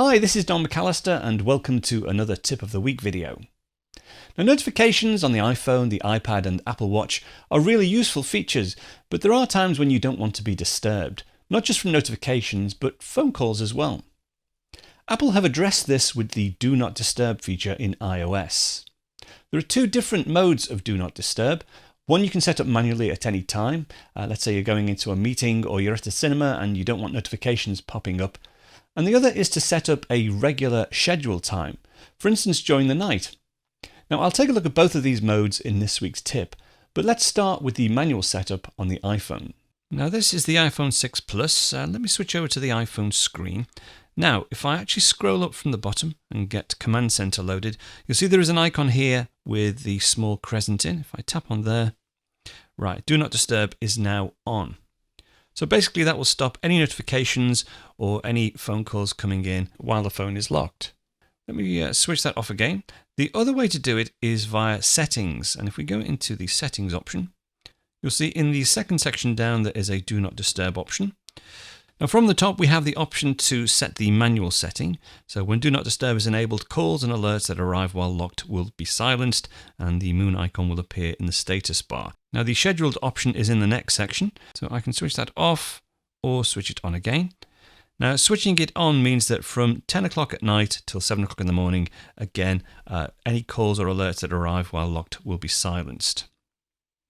Hi, this is Don McAllister and welcome to another Tip of the Week video. Now, notifications on the iPhone, the iPad and Apple Watch are really useful features, but there are times when you don't want to be disturbed, not just from notifications, but phone calls as well. Apple have addressed this with the Do Not Disturb feature in iOS. There are two different modes of Do Not Disturb. One you can set up manually at any time. Let's say you're going into a meeting or you're at a cinema and you don't want notifications popping up. And the other is to set up a regular scheduled time, for instance during the night. Now I'll take a look at both of these modes in this week's tip, but let's start with the manual setup on the iPhone. Now this is the iPhone 6 Plus. Let me switch over to the iPhone screen. Now if I actually scroll up from the bottom and get Command Center loaded, you'll see there is an icon here with the small crescent in. If I tap on there, right, Do Not Disturb is now on. So basically that will stop any notifications or any phone calls coming in while the phone is locked. Let me switch that off again. The other way to do it is via settings. And if we go into the settings option, you'll see in the second section down there is a Do Not Disturb option. Now from the top we have the option to set the manual setting. So when Do Not Disturb is enabled, calls and alerts that arrive while locked will be silenced and the moon icon will appear in the status bar. Now the scheduled option is in the next section, so I can switch that off or switch it on again. Now switching it on means that from 10 o'clock at night till 7 o'clock in the morning, again, any calls or alerts that arrive while locked will be silenced.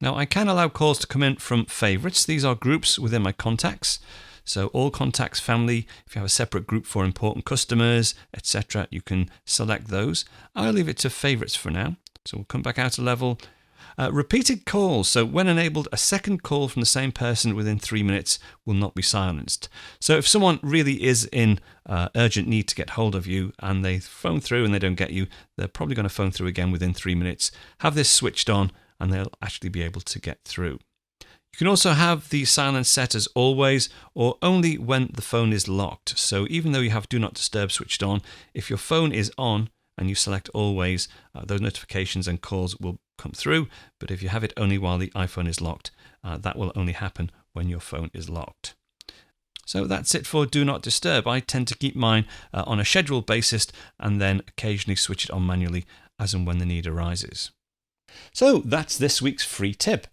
Now I can allow calls to come in from favorites. These are groups within my contacts. So all contacts family, if you have a separate group for important customers, etc., you can select those. I'll leave it to favorites for now. So we'll come back out a level. Repeated calls. So when enabled, a second call from the same person within 3 minutes will not be silenced. So if someone really is in urgent need to get hold of you and they phone through and they don't get you, they're probably going to phone through again within 3 minutes. Have this switched on and they'll actually be able to get through. You can also have the silence set as always or only when the phone is locked. So even though you have Do Not Disturb switched on, if your phone is on and you select always, those notifications and calls will come through. But if you have it only while the iPhone is locked, that will only happen when your phone is locked. So that's it for Do Not Disturb. I tend to keep mine on a scheduled basis and then occasionally switch it on manually as and when the need arises. So that's this week's free tip.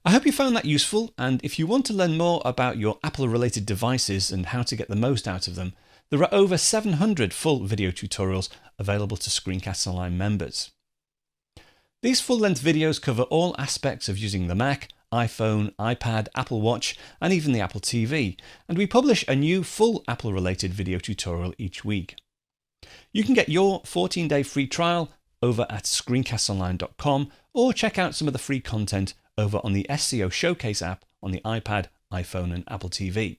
I hope you found that useful, and if you want to learn more about your Apple-related devices and how to get the most out of them, there are over 700 full video tutorials available to ScreenCastsOnline members. These full-length videos cover all aspects of using the Mac, iPhone, iPad, Apple Watch, and even the Apple TV, and we publish a new full Apple-related video tutorial each week. You can get your 14-day free trial over at ScreenCastsOnline.com or check out some of the free content over on the SEO Showcase app on the iPad, iPhone and Apple TV.